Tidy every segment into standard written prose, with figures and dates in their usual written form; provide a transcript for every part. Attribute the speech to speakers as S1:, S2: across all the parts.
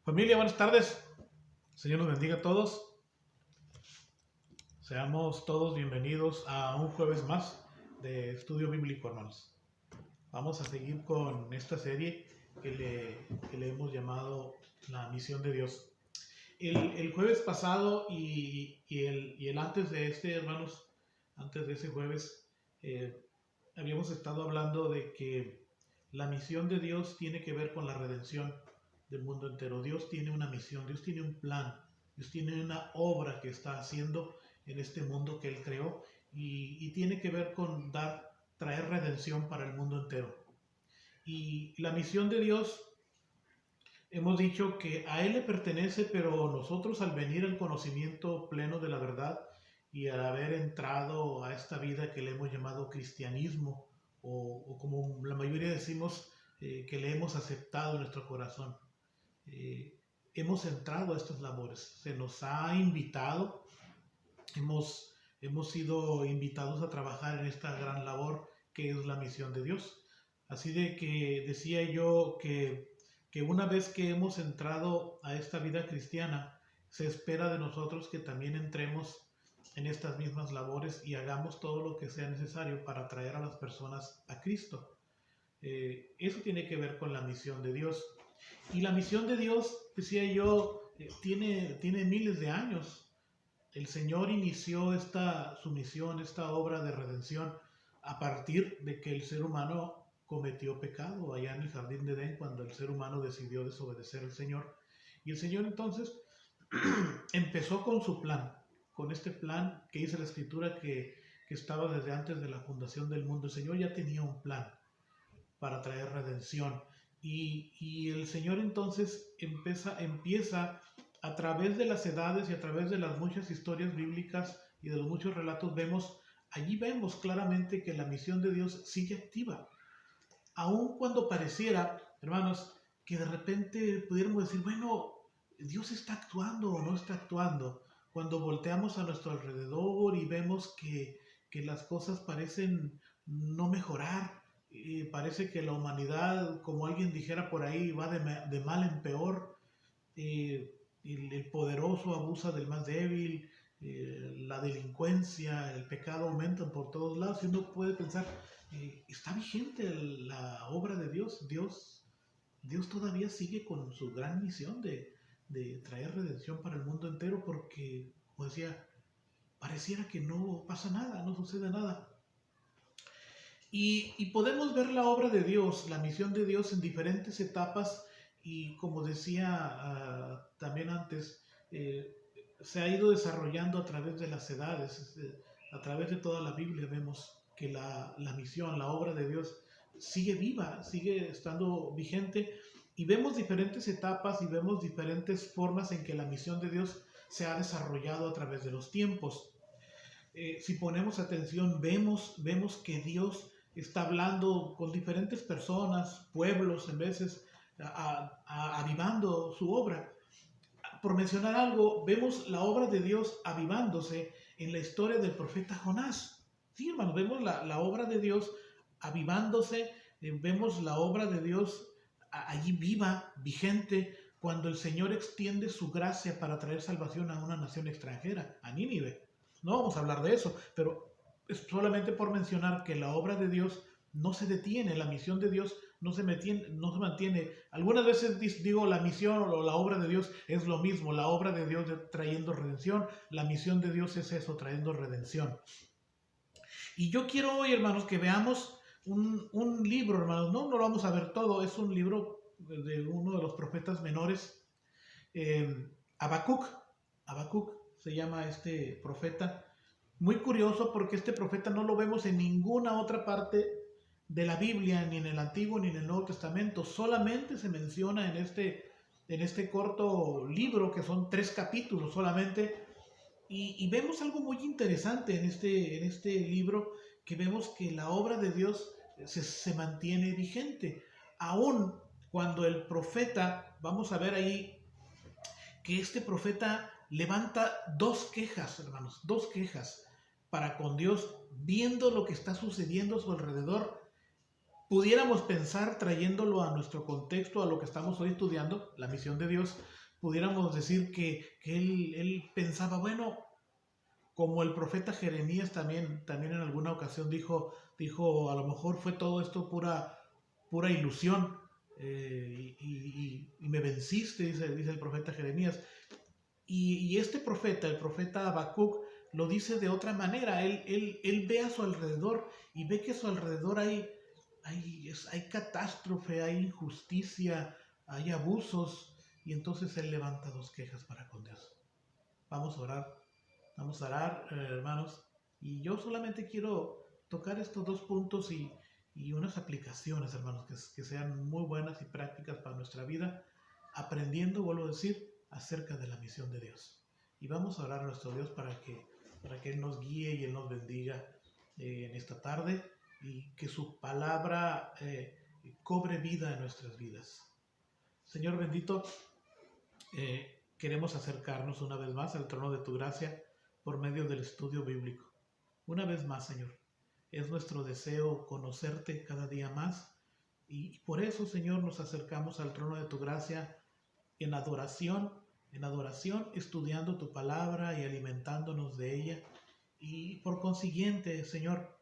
S1: Familia, buenas tardes. Señor nos bendiga a todos. Seamos todos bienvenidos a un jueves más de estudio bíblico, hermanos. Vamos a seguir con esta serie que le hemos llamado La Misión de Dios. El jueves pasado y el antes de este, hermanos, antes de ese jueves, habíamos estado hablando de que la misión de Dios tiene que ver con la redención del mundo entero. Dios tiene una misión, Dios tiene un plan, Dios tiene una obra que está haciendo en este mundo que Él creó y tiene que ver con traer redención para el mundo entero. Y la misión de Dios, hemos dicho que a Él le pertenece, pero nosotros al venir al conocimiento pleno de la verdad y al haber entrado a esta vida que le hemos llamado cristianismo, o como la mayoría decimos, que le hemos aceptado en nuestro corazón, hemos entrado a estas labores. Se nos ha invitado, hemos sido invitados a trabajar en esta gran labor que es la misión de Dios. Así de que decía yo que una vez que hemos entrado a esta vida cristiana, se espera de nosotros que también entremos en estas mismas labores y hagamos todo lo que sea necesario para traer a las personas a Cristo. Eso tiene que ver con la misión de Dios. Y la misión de Dios, decía yo, tiene miles de años. El Señor inició su misión, esta obra de redención, a partir de que el ser humano cometió pecado allá en el jardín de Edén, cuando el ser humano decidió desobedecer al Señor. Y el Señor entonces empezó con su plan, con este plan que dice la Escritura que estaba desde antes de la fundación del mundo. El Señor ya tenía un plan para traer redención. Y el Señor entonces empieza a través de las edades y a través de las muchas historias bíblicas y de los muchos relatos, allí vemos claramente que la misión de Dios sigue activa. Aun cuando pareciera, hermanos, que de repente pudiéramos decir, bueno, Dios está actuando o no está actuando. Cuando volteamos a nuestro alrededor y vemos que las cosas parecen no mejorar, parece que la humanidad, como alguien dijera por ahí, va de mal en peor. El poderoso abusa del más débil, la delincuencia, el pecado aumentan por todos lados, y uno puede pensar, ¿está vigente la obra de Dios? Dios todavía sigue con su gran misión de traer redención para el mundo entero, porque, como decía, pareciera que no pasa nada, no sucede nada. Y podemos ver la obra de Dios, la misión de Dios en diferentes etapas, y como decía también antes, se ha ido desarrollando a través de las edades. A través de toda la Biblia vemos que la misión, la obra de Dios sigue viva, sigue estando vigente, y vemos diferentes etapas y vemos diferentes formas en que la misión de Dios se ha desarrollado a través de los tiempos. Si ponemos atención, vemos que Dios está hablando con diferentes personas, pueblos, en veces, avivando su obra. Por mencionar algo, vemos la obra de Dios avivándose en la historia del profeta Jonás. Sí, hermanos, vemos la obra de Dios avivándose, vemos la obra de Dios allí viva, vigente, cuando el Señor extiende su gracia para traer salvación a una nación extranjera, a Nínive. No vamos a hablar de eso, pero es solamente por mencionar que la obra de Dios no se detiene, la misión de Dios no se mantiene. Algunas veces digo la misión o la obra de Dios es lo mismo, la obra de Dios trayendo redención, la misión de Dios es eso, trayendo redención. Y yo quiero hoy, hermanos, que veamos un libro, hermanos, no lo vamos a ver todo, es un libro de uno de los profetas menores, Habacuc se llama este profeta. Muy curioso, porque este profeta no lo vemos en ninguna otra parte de la Biblia, ni en el Antiguo ni en el Nuevo Testamento. Solamente se menciona en este corto libro, que son 3 capítulos solamente. Y vemos algo muy interesante en este libro, que vemos que la obra de Dios se mantiene vigente. Aún cuando el profeta, vamos a ver ahí, que este profeta levanta 2 quejas, hermanos, 2 quejas para con Dios, viendo lo que está sucediendo a su alrededor. pudiéramos pensar, trayéndolo a nuestro contexto, a lo que estamos hoy estudiando, la misión de Dios, pudiéramos decir que él pensaba, bueno, como el profeta Jeremías también en alguna ocasión dijo, a lo mejor fue todo esto pura ilusión, y me venciste, dice el profeta Jeremías. Y este profeta, el profeta Habacuc, lo dice de otra manera. Él ve a su alrededor y ve que a su alrededor hay catástrofe, hay injusticia, hay abusos, y entonces él levanta dos quejas para con Dios. Vamos a orar, hermanos, y yo solamente quiero tocar estos dos puntos y unas aplicaciones, hermanos, que sean muy buenas y prácticas para nuestra vida, aprendiendo, vuelvo a decir, acerca de la misión de Dios. Y vamos a orar a nuestro Dios para que Él nos guíe y Él nos bendiga en esta tarde, y que su palabra cobre vida en nuestras vidas. Señor bendito, queremos acercarnos una vez más al trono de tu gracia por medio del estudio bíblico. Una vez más, Señor, es nuestro deseo conocerte cada día más, y por eso, Señor, nos acercamos al trono de tu gracia en adoración, estudiando tu palabra y alimentándonos de ella. Y por consiguiente, Señor,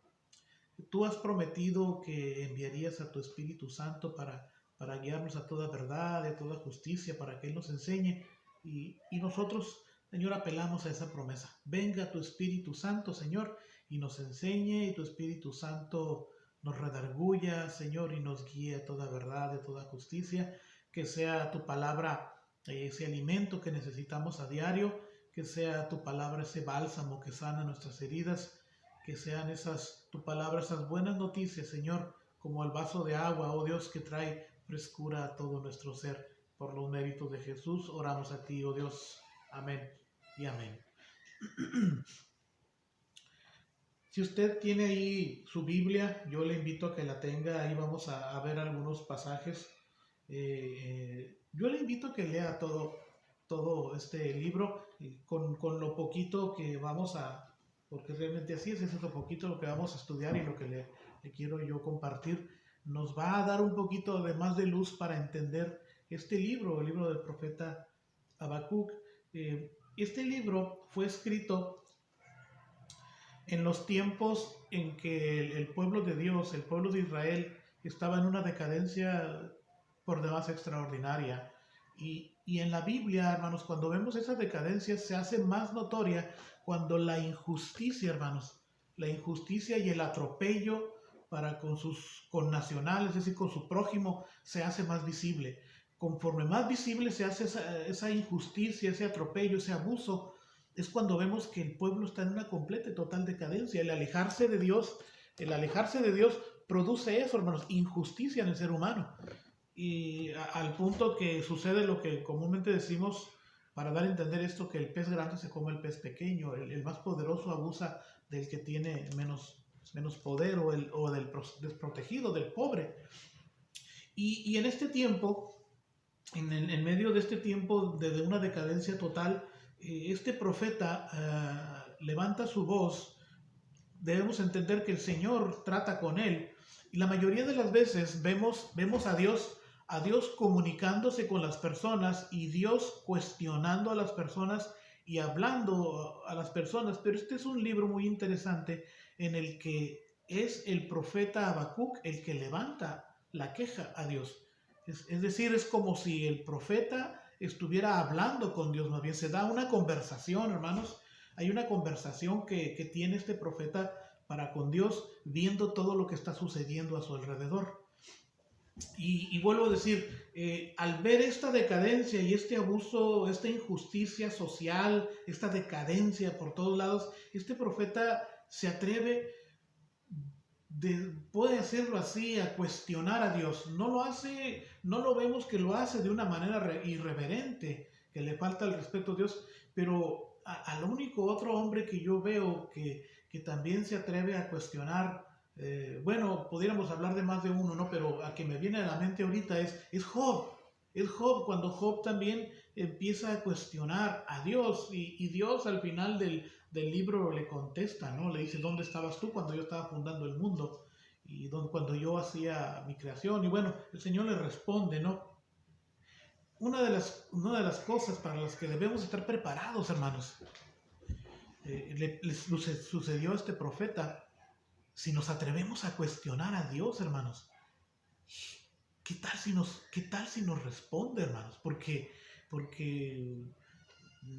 S1: tú has prometido que enviarías a tu Espíritu Santo para guiarnos a toda verdad, a toda justicia, para que Él nos enseñe. Y nosotros, Señor, apelamos a esa promesa. Venga tu Espíritu Santo, Señor, y nos enseñe, y tu Espíritu Santo nos redarguya, Señor, y nos guíe a toda verdad, a toda justicia. Que sea tu palabra ese alimento que necesitamos a diario, que sea tu palabra ese bálsamo que sana nuestras heridas, que sean tu palabra esas buenas noticias, Señor, como el vaso de agua, oh Dios, que trae frescura a todo nuestro ser. Por los méritos de Jesús, oramos a ti, oh Dios. Amén y amén. Si usted tiene ahí su Biblia, yo le invito a que la tenga. Ahí vamos a ver algunos pasajes. Yo le invito a que lea todo este libro con lo poquito que porque realmente así es lo poquito lo que vamos a estudiar, y lo que le quiero yo compartir nos va a dar un poquito de más de luz para entender este libro, el libro del profeta Habacuc. Este libro fue escrito en los tiempos en que el pueblo de Dios, el pueblo de Israel, estaba en una decadencia por demás extraordinaria. Y en la Biblia, hermanos, cuando vemos esa decadencia, se hace más notoria cuando la injusticia, hermanos, la injusticia y el atropello con sus connacionales, es decir, con su prójimo, se hace más visible. Conforme más visible se hace esa injusticia, ese atropello, ese abuso, es cuando vemos que el pueblo está en una completa y total decadencia. El alejarse de Dios produce eso, hermanos, injusticia en el ser humano. Y al punto que sucede lo que comúnmente decimos para dar a entender esto, que el pez grande se come el pez pequeño, el más poderoso abusa del que tiene menos poder, o del desprotegido, del pobre. Y en este tiempo, en medio de este tiempo de una decadencia total, este profeta levanta su voz. Debemos entender que el Señor trata con él, y la mayoría de las veces vemos a Dios comunicándose con las personas, y Dios cuestionando a las personas y hablando a las personas. Pero este es un libro muy interesante en el que es el profeta Habacuc el que levanta la queja a Dios. Es decir, es como si el profeta estuviera hablando con Dios, más bien se da una conversación, hermanos. Hay una conversación que tiene este profeta para con Dios, viendo todo lo que está sucediendo a su alrededor. Y vuelvo a decir, al ver esta decadencia y este abuso, esta injusticia social, esta decadencia por todos lados, este profeta se atreve, puede decirlo así, a cuestionar a Dios. No lo vemos que lo hace de una manera irreverente, que le falta el respeto a Dios, pero al único otro hombre que yo veo que también se atreve a cuestionar, bueno, pudiéramos hablar de más de uno, ¿no? Pero a que me viene a la mente ahorita es Job. Es Job, cuando Job también empieza a cuestionar a Dios, y Dios al final del libro le contesta, ¿no? Le dice, ¿dónde estabas tú cuando yo estaba fundando el mundo? cuando yo hacía mi creación. Y bueno, el Señor le responde, ¿no? Una de las cosas para las que debemos estar preparados, hermanos, le sucedió a este profeta. Si nos atrevemos a cuestionar a Dios, hermanos, ¿qué tal si nos responde, hermanos? Porque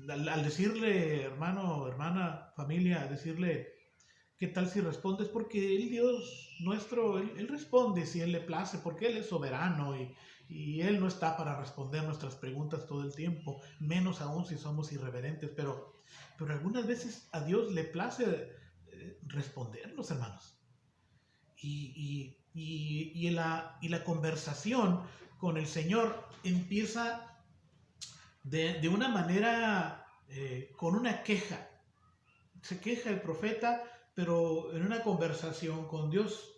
S1: al decirle, hermano, hermana, familia, decirle, ¿qué tal si respondes? Porque el Dios nuestro, él responde si Él le place, porque Él es soberano y Él no está para responder nuestras preguntas todo el tiempo, menos aún si somos irreverentes, pero algunas veces a Dios le place respondernos, hermanos. Y la conversación con el Señor empieza de una manera, con una queja. Se queja el profeta, pero en una conversación con Dios.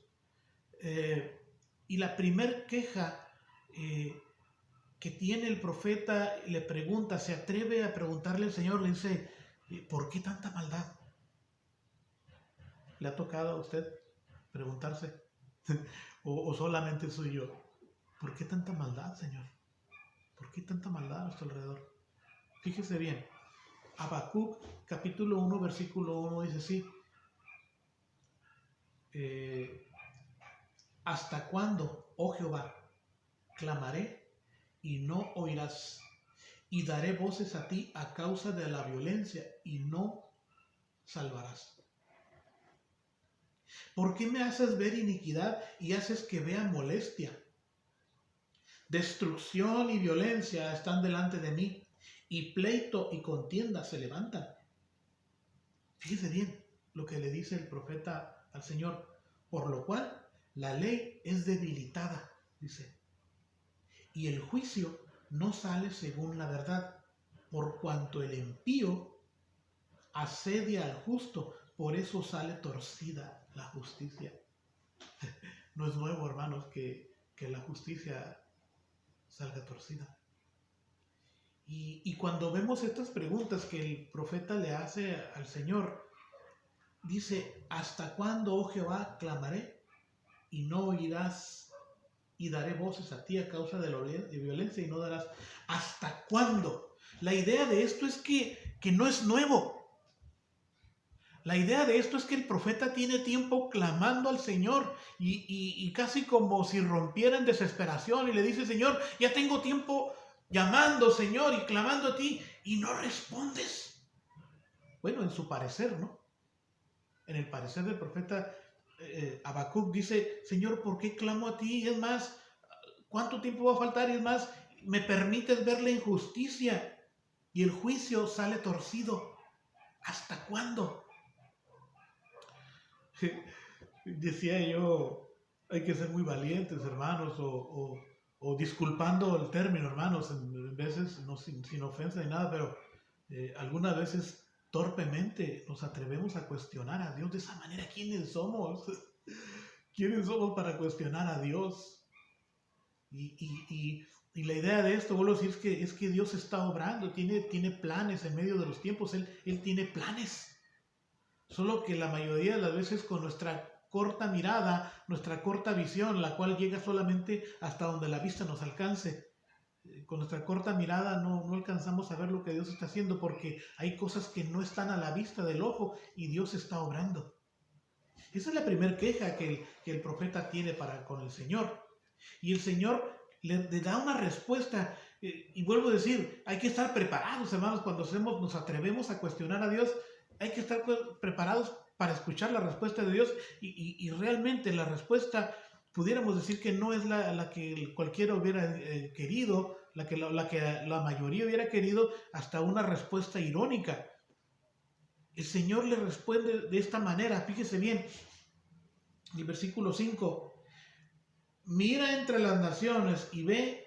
S1: Y la primer queja que tiene el profeta, le pregunta, se atreve a preguntarle al Señor, le dice, ¿por qué tanta maldad? ¿Le ha tocado a usted preguntarse? ¿O solamente soy yo? ¿Por qué tanta maldad, Señor? ¿Por qué tanta maldad a nuestro alrededor? Fíjese bien, Habacuc capítulo 1 versículo 1 dice así, ¿hasta cuándo, oh Jehová, clamaré y no oirás? Y daré voces a ti a causa de la violencia y no salvarás. ¿Por qué me haces ver iniquidad y haces que vea molestia? Destrucción y violencia están delante de mí, y pleito y contienda se levantan. Fíjese bien lo que le dice el profeta al Señor, por lo cual la ley es debilitada, dice, y el juicio no sale según la verdad, por cuanto el impío asedia al justo, por eso sale torcida la justicia. No es nuevo, hermanos, que la justicia salga torcida. Y cuando vemos estas preguntas que el profeta le hace al Señor, dice, ¿hasta cuándo, oh Jehová, clamaré y no oirás? Y daré voces a ti a causa de la violencia y no darás. ¿Hasta cuándo? La idea de esto es que no es nuevo. La idea de esto es que el profeta tiene tiempo clamando al Señor y casi como si rompiera en desesperación y le dice, Señor, ya tengo tiempo llamando, Señor, y clamando a ti y no respondes. Bueno, en su parecer, ¿no? En el parecer del profeta Habacuc dice, Señor, ¿por qué clamo a ti? Y es más, ¿cuánto tiempo va a faltar? Y es más, me permites ver la injusticia y el juicio sale torcido. ¿Hasta cuándo? Decía yo, hay que ser muy valientes, hermanos, o disculpando el término, hermanos, en veces, no, sin ofensa ni nada, pero algunas veces torpemente nos atrevemos a cuestionar a Dios de esa manera. ¿Quiénes somos? ¿Quiénes somos para cuestionar a Dios? Y la idea de esto, vuelvo a decir, es que Dios está obrando, tiene planes en medio de los tiempos, Él tiene planes. Solo que la mayoría de las veces con nuestra corta mirada, nuestra corta visión, la cual llega solamente hasta donde la vista nos alcance, con nuestra corta mirada no alcanzamos a ver lo que Dios está haciendo, porque hay cosas que no están a la vista del ojo y Dios está obrando. Esa es la primera queja que el profeta tiene con el Señor. Y el Señor le da una respuesta. Y vuelvo a decir, hay que estar preparados, hermanos, cuando nos atrevemos a cuestionar a Dios. Hay que estar preparados para escuchar la respuesta de Dios y realmente la respuesta pudiéramos decir que no es la que cualquiera hubiera querido, la que la mayoría hubiera querido, hasta una respuesta irónica. El Señor le responde de esta manera, fíjese bien, el versículo 5, mira entre las naciones y ve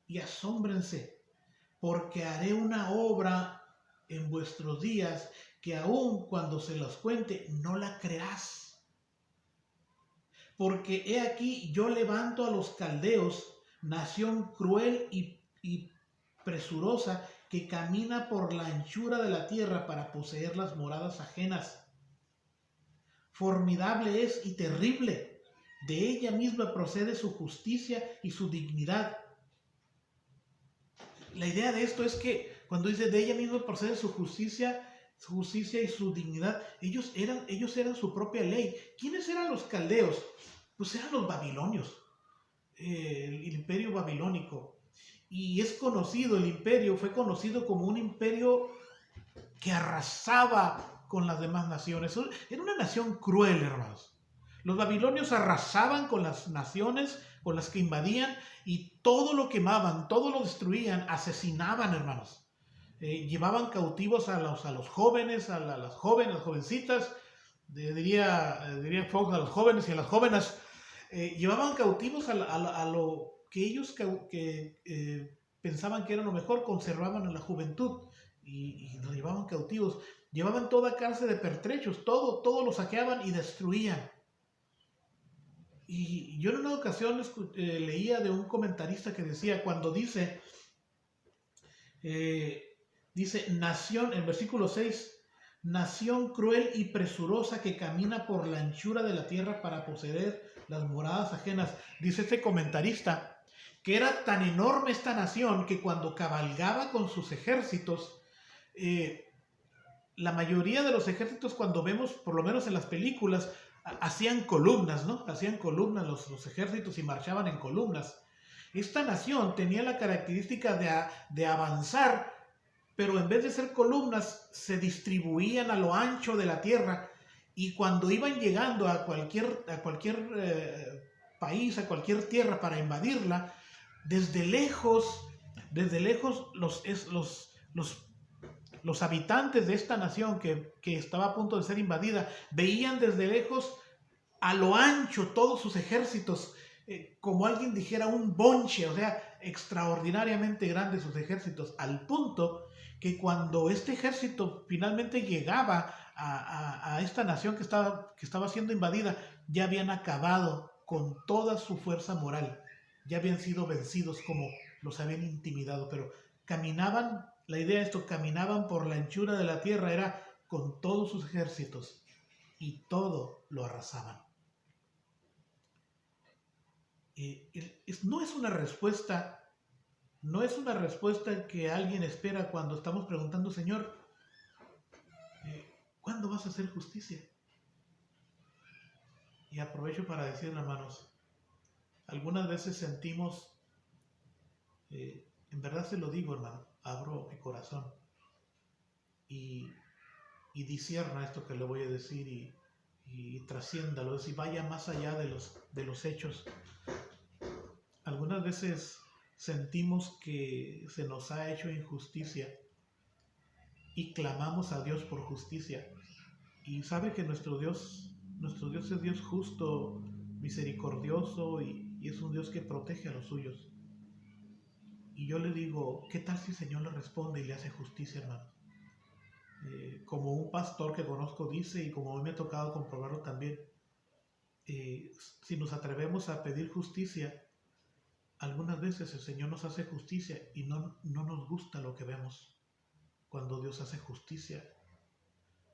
S1: y asómbrense, porque haré una obra en vuestros días que aun cuando se los cuente no la creerás. Porque he aquí yo levanto a los caldeos, nación cruel y presurosa, que camina por la anchura de la tierra para poseer las moradas ajenas. Formidable es y terrible, De ella misma procede su justicia y su dignidad. La idea de esto es que cuando dice de ella misma procede su justicia y su dignidad, ellos eran su propia ley. ¿Quiénes eran los caldeos? Pues eran los babilonios, el imperio babilónico. Y es conocido, el imperio fue conocido como un imperio que arrasaba con las demás naciones. Era una nación cruel, hermanos. Los babilonios arrasaban con las naciones con las que invadían y todo lo quemaban, todo lo destruían, asesinaban, hermanos. Llevaban cautivos a los jóvenes, a las jóvenes, las jovencitas, diría Fox, a los jóvenes y a las jóvenes. Llevaban cautivos a lo que ellos pensaban que era lo mejor, conservaban a la juventud y los llevaban cautivos. Llevaban toda clase de pertrechos, todo lo saqueaban y destruían. Y yo en una ocasión leía de un comentarista que decía, cuando dice nación, en versículo 6, nación cruel y presurosa que camina por la anchura de la tierra para poseer las moradas ajenas. Dice este comentarista que era tan enorme esta nación que cuando cabalgaba con sus ejércitos, la mayoría de los ejércitos, cuando vemos, por lo menos en las películas, hacían columnas, ¿no? Hacían columnas los ejércitos y marchaban en columnas. Esta nación tenía la característica de avanzar, pero en vez de ser columnas, se distribuían a lo ancho de la tierra, y cuando iban llegando a cualquier país, a cualquier tierra para invadirla, desde lejos los habitantes de esta nación que estaba a punto de ser invadida, veían desde lejos a lo ancho todos sus ejércitos, como alguien dijera un bonche, o sea, extraordinariamente grandes sus ejércitos, al punto que cuando este ejército finalmente llegaba a esta nación que estaba siendo invadida, ya habían acabado con toda su fuerza moral, ya habían sido vencidos como los habían intimidado, pero caminaban. La idea de esto, caminaban por la anchura de la tierra, era con todos sus ejércitos y todo lo arrasaban. No es una respuesta que alguien espera cuando estamos preguntando, Señor, ¿cuándo vas a hacer justicia? Y aprovecho para decir, hermanos, algunas veces sentimos, en verdad se lo digo, hermano, abro mi corazón y discierna esto que le voy a decir y trasciéndalo, es decir, vaya más allá de los hechos. Algunas veces sentimos que se nos ha hecho injusticia y clamamos a Dios por justicia. Y sabe que nuestro Dios es Dios justo, misericordioso y es un Dios que protege a los suyos. Y yo le digo, ¿qué tal si el Señor le responde y le hace justicia, hermano? Como un pastor que conozco dice, y como a mí me ha tocado comprobarlo también, si nos atrevemos a pedir justicia, algunas veces el Señor nos hace justicia y no nos gusta lo que vemos cuando Dios hace justicia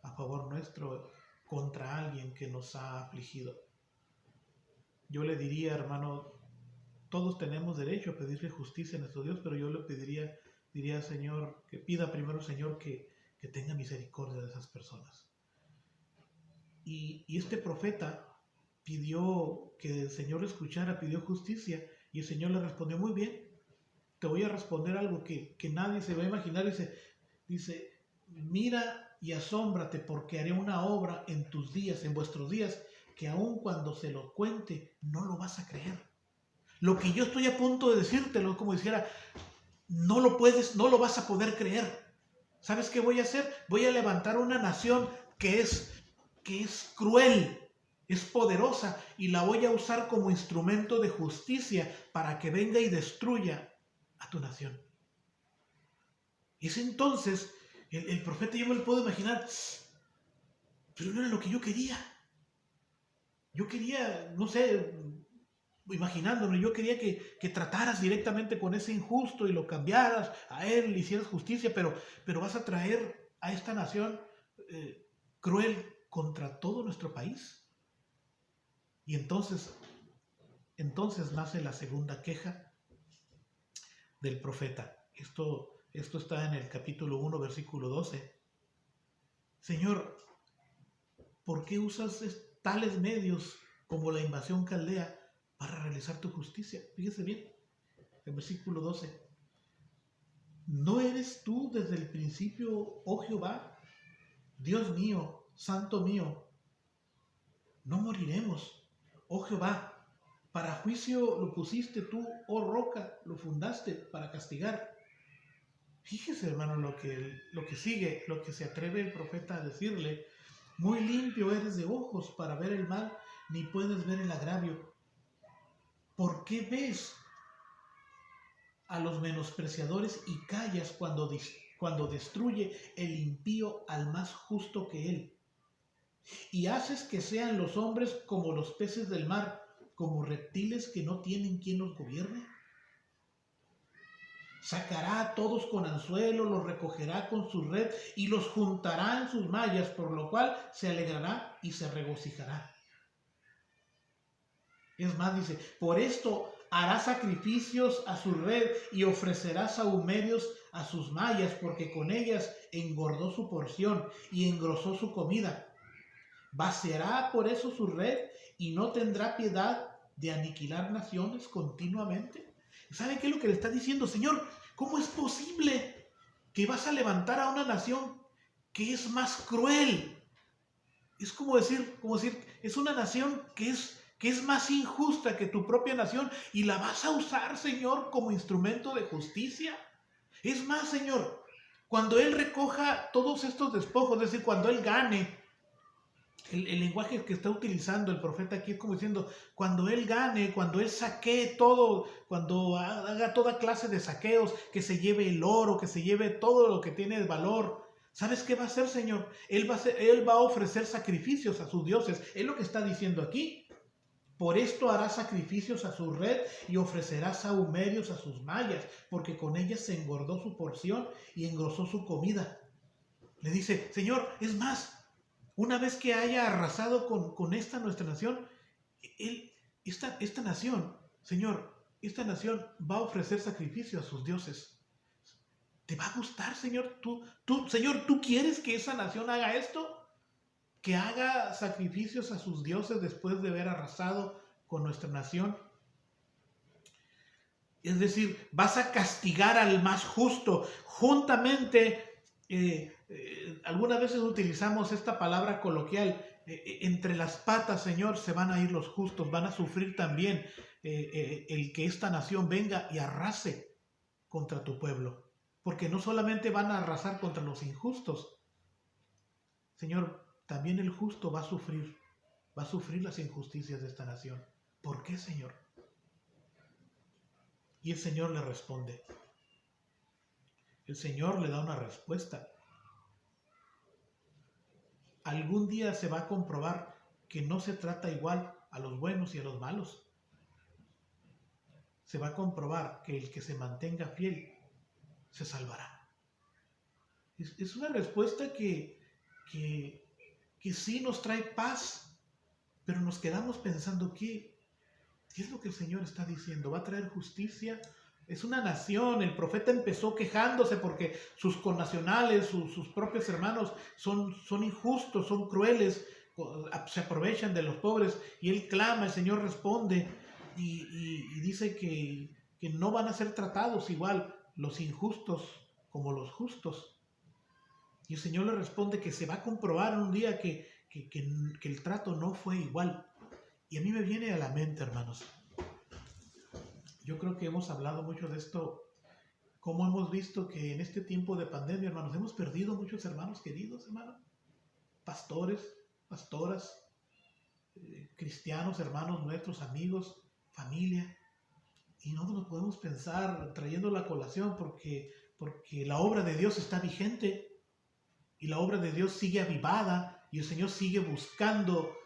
S1: a favor nuestro contra alguien que nos ha afligido. Yo le diría, hermano, todos tenemos derecho a pedirle justicia a nuestro Dios, pero yo le diría al Señor, que pida primero, Señor, que tenga misericordia de esas personas. Y este profeta pidió que el Señor le escuchara, pidió justicia, y el Señor le respondió, muy bien, te voy a responder algo que nadie se va a imaginar. Dice, mira y asómbrate, porque haré una obra en tus días, en vuestros días, que aun cuando se lo cuente, no lo vas a creer. Lo que yo estoy a punto de decírtelo, como dijera, no lo vas a poder creer. ¿Sabes qué voy a hacer? Voy a levantar una nación que es cruel, es poderosa, y la voy a usar como instrumento de justicia para que venga y destruya a tu nación. Es entonces, el profeta, yo me lo puedo imaginar, pero no era lo que yo quería. Yo quería, no sé, imaginándome, yo quería que trataras directamente con ese injusto y lo cambiaras a él, le hicieras justicia, pero vas a traer a esta nación cruel contra todo nuestro país. Y entonces Entonces nace la segunda queja del profeta. Esto está en el capítulo 1, versículo 12. Señor, ¿por qué usas tales medios como la invasión caldea para realizar tu justicia? Fíjese bien, el versículo 12. ¿No eres tú desde el principio, oh Jehová? Dios mío, santo mío, no moriremos, oh Jehová. Para juicio lo pusiste tú, oh roca, lo fundaste para castigar. Fíjese, hermano, lo que sigue, lo que se atreve el profeta a decirle. Muy limpio eres de ojos para ver el mal, ni puedes ver el agravio. ¿Por qué ves a los menospreciadores y callas cuando destruye el impío al más justo que él? Y haces que sean los hombres como los peces del mar, como reptiles que no tienen quien los gobierne. Sacará a todos con anzuelo, los recogerá con su red y los juntará en sus mallas, por lo cual se alegrará y se regocijará. Es más, dice, por esto hará sacrificios a su red y ofrecerá sahumerios a sus mallas, porque con ellas engordó su porción y engrosó su comida. Vaciará por eso su red y no tendrá piedad de aniquilar naciones continuamente. ¿Saben qué es lo que le está diciendo? Señor, ¿cómo es posible que vas a levantar a una nación que es más cruel? Es como decir, es una nación que es más injusta que tu propia nación y la vas a usar, Señor, como instrumento de justicia. Es más, Señor, cuando Él recoja todos estos despojos, es decir, cuando Él gane, el lenguaje que está utilizando el profeta aquí es como diciendo, cuando Él gane, cuando Él saquee todo, cuando haga toda clase de saqueos, que se lleve el oro, que se lleve todo lo que tiene de valor. ¿Sabes qué va a hacer, Señor? Él va a ofrecer sacrificios a sus dioses. Es lo que está diciendo aquí. Por esto hará sacrificios a su red y ofrecerá sahumerios a sus mallas, porque con ellas se engordó su porción y engrosó su comida. Le dice, Señor, es más, una vez que haya arrasado con esta nuestra nación, esta nación, Señor, esta nación va a ofrecer sacrificio a sus dioses. ¿Te va a gustar, Señor? Señor, ¿tú quieres que esa nación haga esto? Que haga sacrificios a sus dioses después de haber arrasado con nuestra nación. Es decir, vas a castigar al más justo. Juntamente, algunas veces utilizamos esta palabra coloquial, entre las patas, Señor, se van a ir los justos, van a sufrir también el que esta nación venga y arrase contra tu pueblo. Porque no solamente van a arrasar contra los injustos, Señor, también el justo va a sufrir las injusticias de esta nación. ¿Por qué, Señor? Y el Señor le responde. El Señor le da una respuesta. Algún día se va a comprobar que no se trata igual a los buenos y a los malos. Se va a comprobar que el que se mantenga fiel se salvará. Es una respuesta que sí nos trae paz, pero nos quedamos pensando ¿qué es lo que el Señor está diciendo? ¿Va a traer justicia? Es una nación, el profeta empezó quejándose porque sus connacionales, sus propios hermanos son injustos, son crueles, se aprovechan de los pobres, y él clama, el Señor responde y dice que no van a ser tratados igual los injustos como los justos. Y el Señor le responde que se va a comprobar un día que el trato no fue igual. Y a mí me viene a la mente, hermanos, yo creo que hemos hablado mucho de esto, como hemos visto que en este tiempo de pandemia, hermanos, hemos perdido muchos hermanos queridos, hermanos, pastores, pastoras, cristianos, hermanos nuestros, amigos, familia. Y nosotros nos podemos pensar, trayendo la colación, porque la obra de Dios está vigente y la obra de Dios sigue avivada y el Señor sigue buscando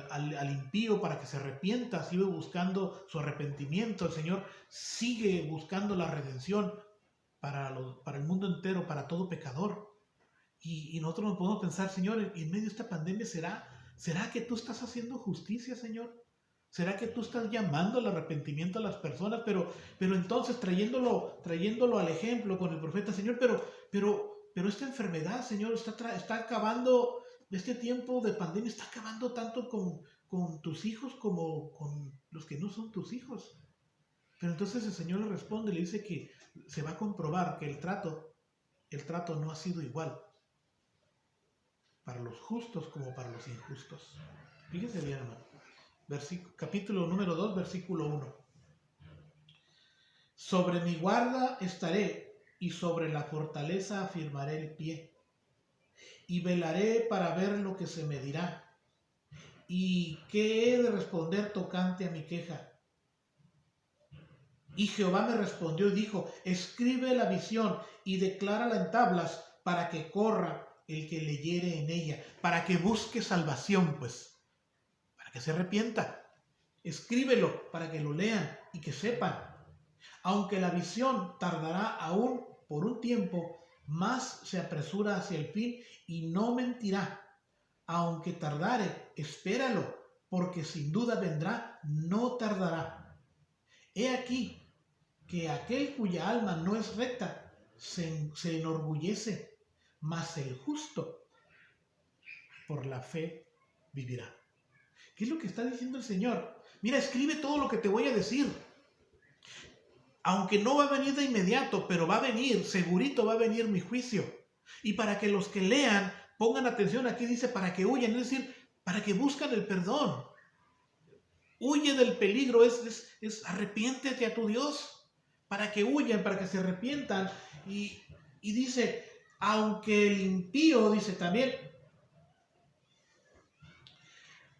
S1: al impío para que se arrepienta, sigue buscando su arrepentimiento. El Señor sigue buscando la redención para el mundo entero, para todo pecador. Y nosotros nos podemos pensar, Señor, en medio de esta pandemia, ¿será que tú estás haciendo justicia, Señor? ¿Será que tú estás llamando al arrepentimiento a las personas? Pero entonces trayéndolo al ejemplo con el profeta, Señor, pero esta enfermedad, Señor, está acabando, este tiempo de pandemia está acabando tanto con tus hijos como con los que no son tus hijos. Pero entonces el Señor le responde, le dice que se va a comprobar que el trato no ha sido igual para los justos como para los injustos. Fíjese bien, hermano. Capítulo número 2, versículo 1. Sobre mi guarda estaré y sobre la fortaleza afirmaré el pie. Y velaré para ver lo que se me dirá. ¿Y qué he de responder tocante a mi queja? Y Jehová me respondió y dijo, escribe la visión y declárala en tablas para que corra el que leyere en ella, para que busque salvación, pues, para que se arrepienta. Escríbelo para que lo lean y que sepan. Aunque la visión tardará aún por un tiempo, más se apresura hacia el fin y no mentirá. Aunque tardare, espéralo, porque sin duda vendrá, no tardará. He aquí que aquel cuya alma no es recta se enorgullece, mas el justo por la fe vivirá. ¿Qué es lo que está diciendo el Señor? Mira, escribe todo lo que te voy a decir. Aunque no va a venir de inmediato, pero va a venir, segurito va a venir mi juicio. Y para que los que lean pongan atención, aquí dice para que huyan, es decir, para que buscan el perdón. Huye del peligro, es arrepiéntete a tu Dios. Para que huyan, para que se arrepientan. Y dice, aunque el impío, dice también,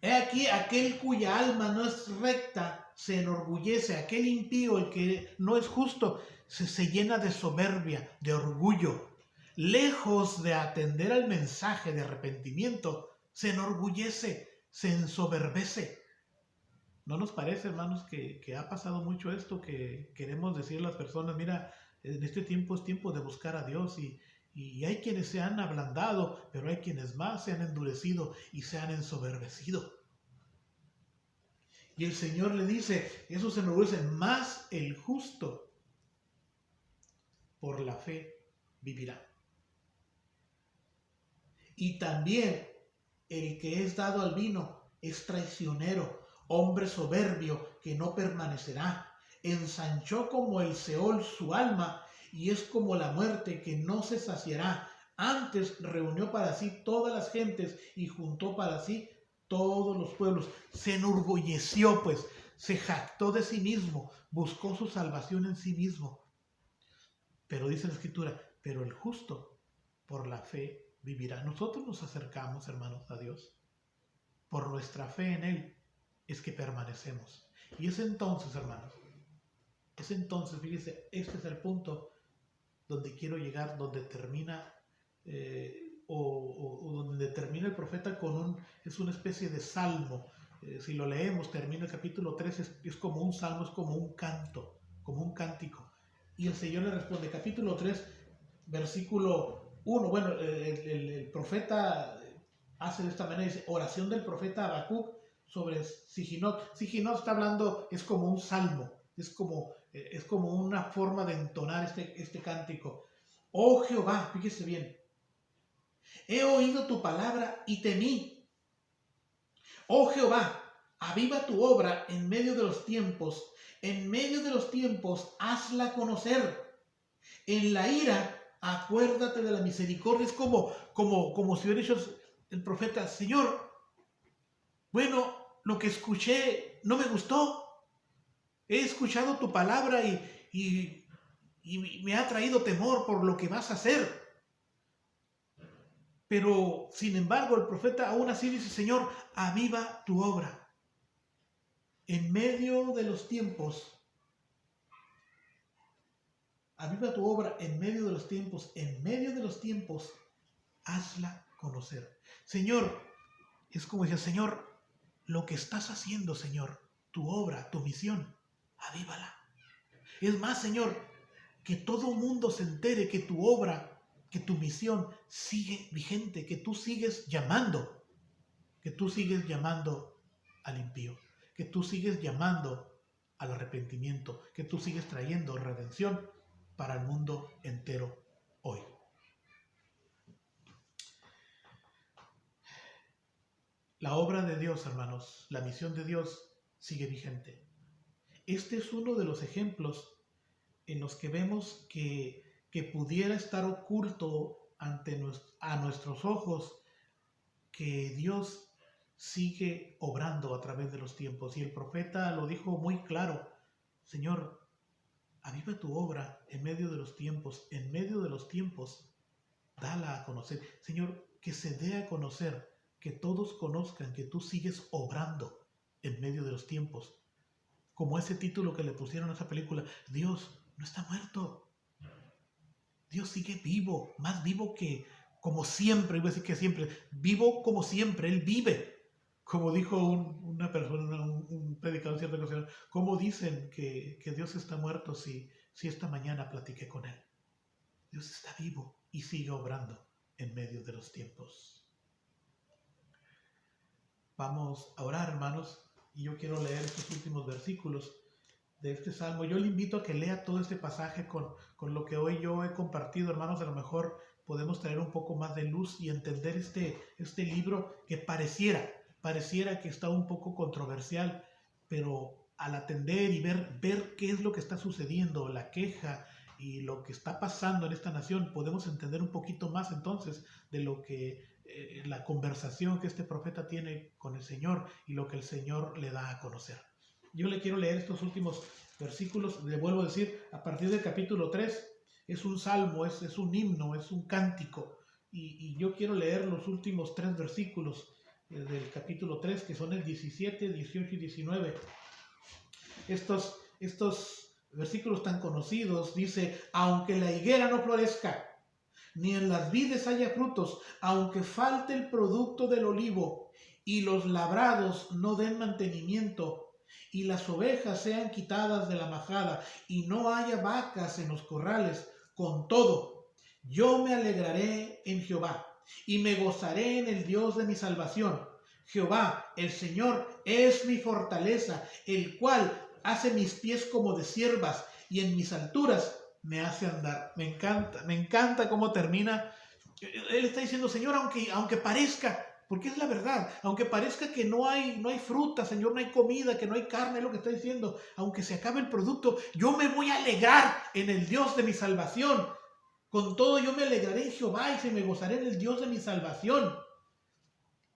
S1: he aquí aquel cuya alma no es recta, se enorgullece, aquel impío, el que no es justo, se llena de soberbia, de orgullo. Lejos de atender al mensaje de arrepentimiento, se enorgullece, se ensoberbece. ¿No nos parece, hermanos, que ha pasado mucho esto, que queremos decir a las personas, mira, en este tiempo es tiempo de buscar a Dios y hay quienes se han ablandado, pero hay quienes más se han endurecido y se han ensoberbecido? Y el Señor le dice, eso se enorgullece, más el justo por la fe vivirá. Y también el que es dado al vino es traicionero, hombre soberbio que no permanecerá. Ensanchó como el Seol su alma y es como la muerte que no se saciará. Antes reunió para sí todas las gentes y juntó para sí todos los pueblos. Se enorgulleció, pues, se jactó de sí mismo, buscó su salvación en sí mismo. Pero dice la Escritura, pero el justo por la fe vivirá. Nosotros nos acercamos, hermanos, a Dios. Por nuestra fe en Él es que permanecemos. Y es entonces, hermanos, fíjese, este es el punto donde quiero llegar, donde termina, donde termina el profeta es una especie de salmo. Si lo leemos, termina el capítulo 3, es como un salmo, es como un canto, como un cántico. Y el Señor le responde, capítulo 3, versículo 1, bueno, el profeta hace de esta manera, dice, oración del profeta Habacuc sobre Siginot. Siginot está hablando, es como un salmo, es como una forma de entonar este cántico. Oh Jehová, fíjese bien, he oído tu palabra y temí. Oh Jehová, aviva tu obra en medio de los tiempos hazla conocer. En la ira, acuérdate de la misericordia. Es como si hubiera dicho el profeta, Señor, bueno, lo que escuché no me gustó. He escuchado tu palabra y me ha traído temor por lo que vas a hacer. Pero, sin embargo, el profeta aún así dice, Señor, aviva tu obra. En medio de los tiempos, aviva tu obra en medio de los tiempos, hazla conocer. Señor, es como decir, Señor, lo que estás haciendo, Señor, tu obra, tu misión, avívala. Es más, Señor, que todo mundo se entere que tu obra, que tu misión sigue vigente, que tú sigues llamando al impío, que tú sigues llamando al arrepentimiento, que tú sigues trayendo redención para el mundo entero hoy. La obra de Dios, hermanos, la misión de Dios sigue vigente. Este es uno de los ejemplos en los que vemos que pudiera estar oculto a nuestros ojos que Dios sigue obrando a través de los tiempos. Y el profeta lo dijo muy claro: Señor, aviva tu obra en medio de los tiempos, dala a conocer. Señor, que se dé a conocer, que todos conozcan que tú sigues obrando en medio de los tiempos. Como ese título que le pusieron a esa película: Dios no está muerto. Dios sigue vivo, más vivo que como siempre, iba a decir que siempre, vivo como siempre, Él vive. Como dijo una persona, un predicador en cierta ocasión: ¿cómo dicen que Dios está muerto si esta mañana platiqué con Él? Dios está vivo y sigue obrando en medio de los tiempos. Vamos a orar, hermanos, y yo quiero leer estos últimos versículos de este salmo. Yo le invito a que lea todo este pasaje con lo que hoy yo he compartido, hermanos. A lo mejor podemos traer un poco más de luz y entender este libro que pareciera que está un poco controversial, pero al atender y ver qué es lo que está sucediendo, la queja y lo que está pasando en esta nación, podemos entender un poquito más entonces de lo que la conversación que este profeta tiene con el Señor y lo que el Señor le da a conocer. Yo le quiero leer estos últimos versículos, le vuelvo a decir, a partir del capítulo 3, es un salmo, es un himno, es un cántico, y yo quiero leer los últimos 3 versículos del capítulo 3, que son el 17, 18 y 19. Estos versículos tan conocidos, dice: aunque la higuera no florezca, ni en las vides haya frutos, aunque falte el producto del olivo, y los labrados no den mantenimiento, y las ovejas sean quitadas de la majada, y no haya vacas en los corrales, con todo, yo me alegraré en Jehová, y me gozaré en el Dios de mi salvación. Jehová, el Señor, es mi fortaleza, el cual hace mis pies como de ciervas, y en mis alturas me hace andar. Me encanta cómo termina. Él está diciendo: Señor, aunque parezca, porque es la verdad, aunque parezca que no hay fruta, Señor, no hay comida, que no hay carne, es lo que está diciendo, aunque se acabe el producto, yo me voy a alegrar en el Dios de mi salvación. Con todo, yo me alegraré en Jehová y se me gozaré en el Dios de mi salvación.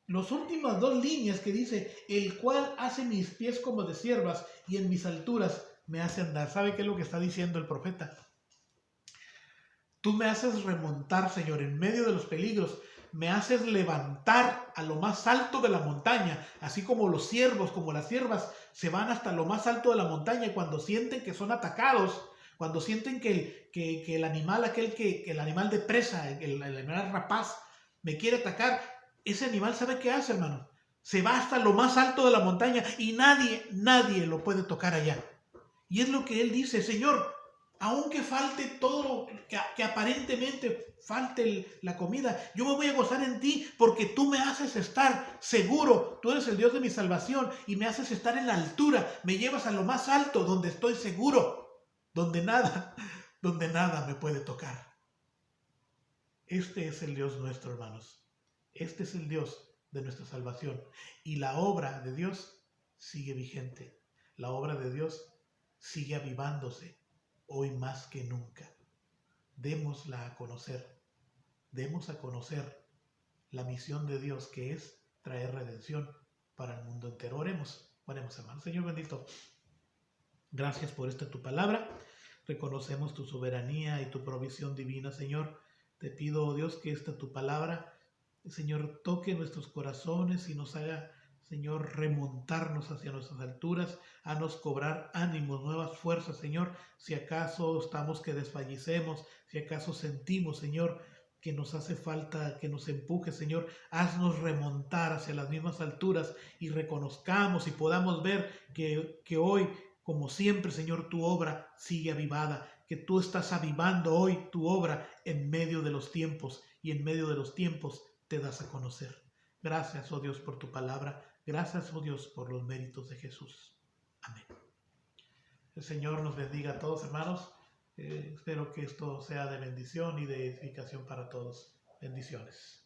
S1: Las últimas 2 líneas que dice: el cual hace mis pies como de ciervas y en mis alturas me hace andar. ¿Sabe qué es lo que está diciendo el profeta? Tú me haces remontar, Señor, en medio de los peligros. Me haces levantar a lo más alto de la montaña, así como los ciervos, como las ciervas, se van hasta lo más alto de la montaña cuando sienten que son atacados, cuando sienten que el animal, el animal de presa, el animal rapaz, me quiere atacar. Ese animal, ¿sabe qué hace, hermano? Se va hasta lo más alto de la montaña y nadie lo puede tocar allá. Y es lo que él dice: Señor, aunque falte todo, que aparentemente falte la comida, yo me voy a gozar en ti, porque tú me haces estar seguro. Tú eres el Dios de mi salvación y me haces estar en la altura. Me llevas a lo más alto, donde estoy seguro, donde nada me puede tocar. Este es el Dios nuestro, hermanos. Este es el Dios de nuestra salvación. Y la obra de Dios sigue vigente. La obra de Dios sigue avivándose hoy más que nunca. Démosla a conocer. Demos a conocer la misión de Dios, que es traer redención para el mundo entero. Oremos, hermanos. Señor bendito, gracias por esta tu palabra. Reconocemos tu soberanía y tu provisión divina, Señor. Te pido, oh Dios, que esta tu palabra, Señor, toque nuestros corazones y nos haga, Señor, remontarnos hacia nuestras alturas, a nos cobrar ánimos, nuevas fuerzas, Señor. Si acaso estamos que desfallecemos, si acaso sentimos, Señor, que nos hace falta que nos empuje, Señor, haznos remontar hacia las mismas alturas y reconozcamos y podamos ver que hoy, como siempre, Señor, tu obra sigue avivada, que tú estás avivando hoy tu obra en medio de los tiempos, y en medio de los tiempos te das a conocer. Gracias, oh Dios, por tu palabra. Gracias, oh Dios, por los méritos de Jesús. Amén. El Señor nos bendiga a todos, hermanos. Espero que esto sea de bendición y de edificación para todos. Bendiciones.